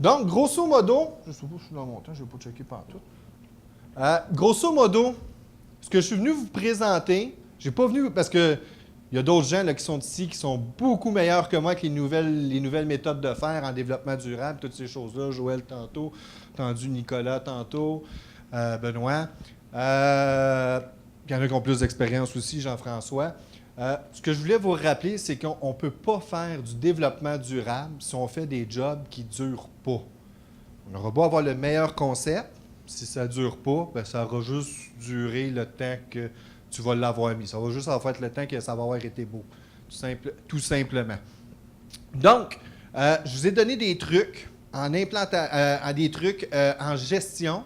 Donc, grosso modo, je ne sais pas si je suis dans mon temps, je ne vais pas checker partout. Grosso modo, ce que je suis venu vous présenter, je n'ai pas venu parce que il y a d'autres gens là, qui sont ici qui sont beaucoup meilleurs que moi avec les nouvelles méthodes de faire en développement durable, toutes ces choses-là. Joël tantôt, entendu Nicolas tantôt. Benoît. Il y en a qui ont plus d'expérience aussi, Jean-François. Ce que je voulais vous rappeler, c'est qu'on ne peut pas faire du développement durable si on fait des jobs qui ne durent pas. On aura beau avoir le meilleur concept, si ça ne dure pas, bien, ça aura juste duré le temps que tu vas l'avoir mis. Ça va juste avoir fait le temps que ça va avoir été beau, tout simplement. Donc, je vous ai donné des trucs en gestion.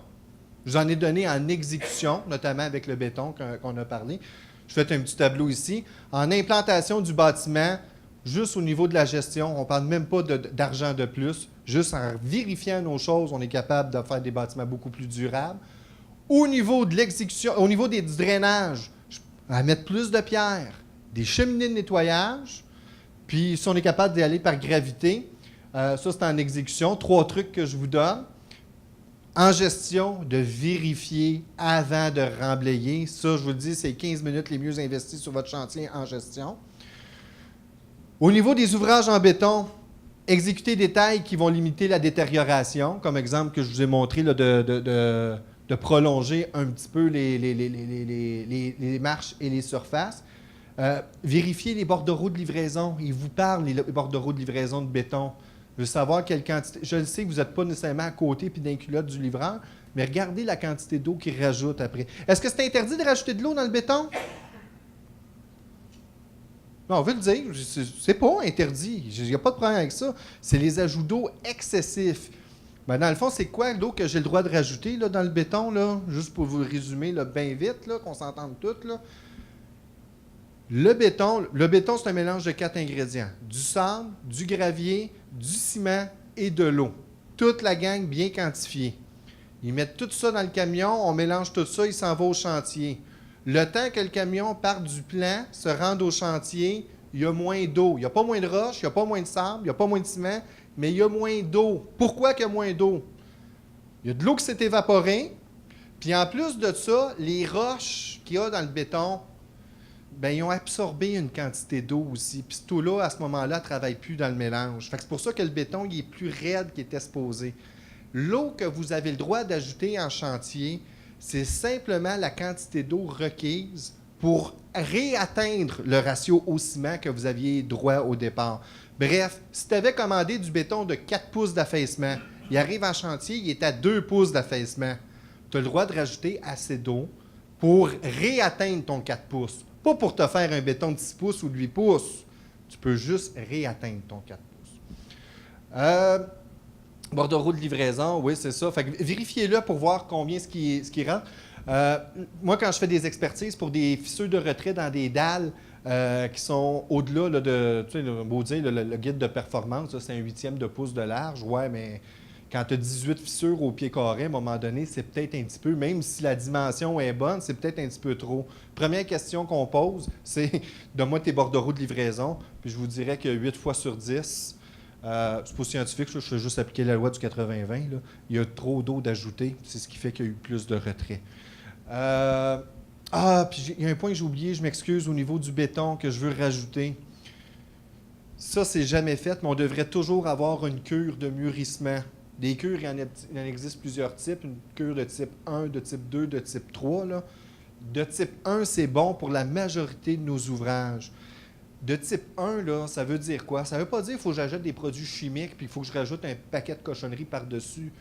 Je vous en ai donné en exécution, notamment avec le béton qu'on a parlé. Je fais un petit tableau ici. En implantation du bâtiment, juste au niveau de la gestion, on ne parle même pas d'argent de plus. Juste en vérifiant nos choses, on est capable de faire des bâtiments beaucoup plus durables. Au niveau de l'exécution, au niveau du drainage, à mettre plus de pierres, des cheminées de nettoyage, puis si on est capable d'y aller par gravité, ça c'est en exécution. 3 trucs que je vous donne. En gestion, de vérifier avant de remblayer. Ça, je vous le dis, c'est 15 minutes les mieux investies sur votre chantier en gestion. Au niveau des ouvrages en béton, exécuter des tailles qui vont limiter la détérioration, comme exemple que je vous ai montré là, de prolonger un petit peu les marches et les surfaces. Vérifier les bordereaux de livraison. Ils vous parlent, les bordereaux de livraison de béton. Je veux savoir quelle quantité. Je le sais que vous n'êtes pas nécessairement à côté puis dans les culottes du livreur, mais regardez la quantité d'eau qu'il rajoute après. Est-ce que c'est interdit de rajouter de l'eau dans le béton? Non, on veut le dire. C'est pas interdit. Il n'y a pas de problème avec ça. C'est les ajouts d'eau excessifs. Ben, dans le fond, c'est quoi l'eau que j'ai le droit de rajouter là, dans le béton? Là? Juste pour vous résumer là, bien vite, là, qu'on s'entende toutes. Là. Le béton, c'est un mélange de 4 ingrédients. Du sable, du gravier, du ciment et de l'eau. Toute la gang bien quantifiée. Ils mettent tout ça dans le camion, on mélange tout ça, il s'en va au chantier. Le temps que le camion parte du plan, se rende au chantier, il y a moins d'eau. Il n'y a pas moins de roche, il n'y a pas moins de sable, il n'y a pas moins de ciment, mais il y a moins d'eau. Pourquoi qu'il y a moins d'eau? Il y a de l'eau qui s'est évaporée, puis en plus de ça, les roches qu'il y a dans le béton, bien, ils ont absorbé une quantité d'eau aussi. Puis cette eau-là, à ce moment-là, ne travaille plus dans le mélange. Fait que c'est pour ça que le béton il est plus raide qu'il était supposé. L'eau que vous avez le droit d'ajouter en chantier, c'est simplement la quantité d'eau requise pour réatteindre le ratio au ciment que vous aviez droit au départ. Bref, si tu avais commandé du béton de 4 pouces d'affaissement, il arrive en chantier, il est à 2 pouces d'affaissement. Tu as le droit de rajouter assez d'eau pour réatteindre ton 4 pouces. Pas pour te faire un béton de 6 pouces ou de 8 pouces. Tu peux juste réatteindre ton 4 pouces. Bordereau de livraison, oui, c'est ça. Fait que vérifiez-le pour voir combien ce qui rentre. Moi, quand je fais des expertises pour des fissures de retrait dans des dalles qui sont au-delà là, de, tu sais, le guide de performance, c'est un 1/8 de pouce de large. Ouais, mais quand tu as 18 fissures au pied carré, à un moment donné, c'est peut-être un petit peu, même si la dimension est bonne, c'est peut-être un petit peu trop. Première question qu'on pose, c'est donne-moi tes bordereaux de livraison, puis je vous dirais que 8 fois sur 10, c'est pas scientifique, je fais juste appliquer la loi du 80-20, là. Il y a trop d'eau d'ajouter, c'est ce qui fait qu'il y a eu plus de retrait. Puis il y a un point que j'ai oublié, je m'excuse, au niveau du béton que je veux rajouter. Ça, c'est jamais fait, mais on devrait toujours avoir une cure de mûrissement. Des cures, il en existe plusieurs types. Une cure de type 1, de type 2, de type 3. Là. De type 1, c'est bon pour la majorité de nos ouvrages. De type 1, là, ça veut dire quoi? Ça ne veut pas dire qu'il faut que j'ajoute des produits chimiques puis il faut que je rajoute un paquet de cochonneries par-dessus.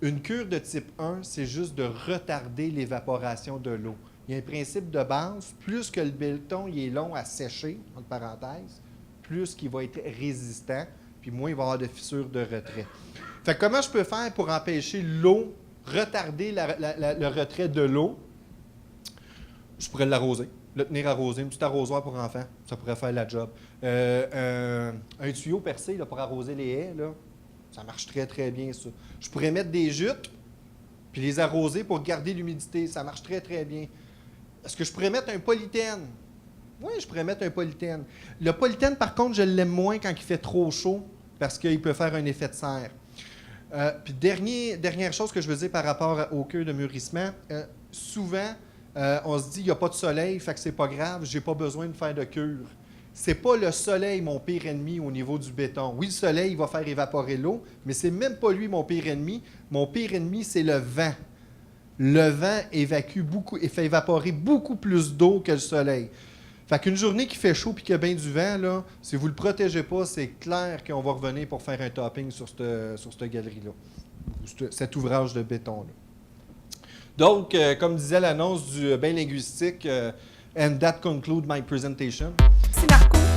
Une cure de type 1, c'est juste de retarder l'évaporation de l'eau. Il y a un principe de base, plus que le béton il est long à sécher, entre parenthèses, plus qu'il va être résistant, puis moins il va y avoir de fissures de retrait. Fait que comment je peux faire pour empêcher l'eau, retarder le retrait de l'eau? Je pourrais l'arroser, le tenir arrosé, un petit arrosoir pour enfants, ça pourrait faire la job. Un tuyau percé là, pour arroser les haies, là, ça marche très, très bien, ça. Je pourrais mettre des jutes, puis les arroser pour garder l'humidité, ça marche très, très bien. Est-ce que je pourrais mettre un polythène? Oui, je pourrais mettre un polythène. Le polythène, par contre, je l'aime moins quand il fait trop chaud, parce qu'il peut faire un effet de serre. Puis dernière chose que je veux dire par rapport au queue de mûrissement, souvent, on se dit il n'y a pas de soleil, fait que c'est pas grave, j'ai pas besoin de faire de cure. C'est pas le soleil mon pire ennemi au niveau du béton. Oui, le soleil il va faire évaporer l'eau, mais c'est même pas lui mon pire ennemi. Mon pire ennemi, c'est le vent. le vent évacue beaucoup et fait évaporer beaucoup plus d'eau que le soleil. Fait qu'une journée qui fait chaud et qu'il y a bien du vent, là, si vous ne le protégez pas, c'est clair qu'on va revenir pour faire un topping sur cette galerie-là, ou cet ouvrage de béton-là. Donc, comme disait l'annonce du bain linguistique, and that concludes my presentation. Merci Marco.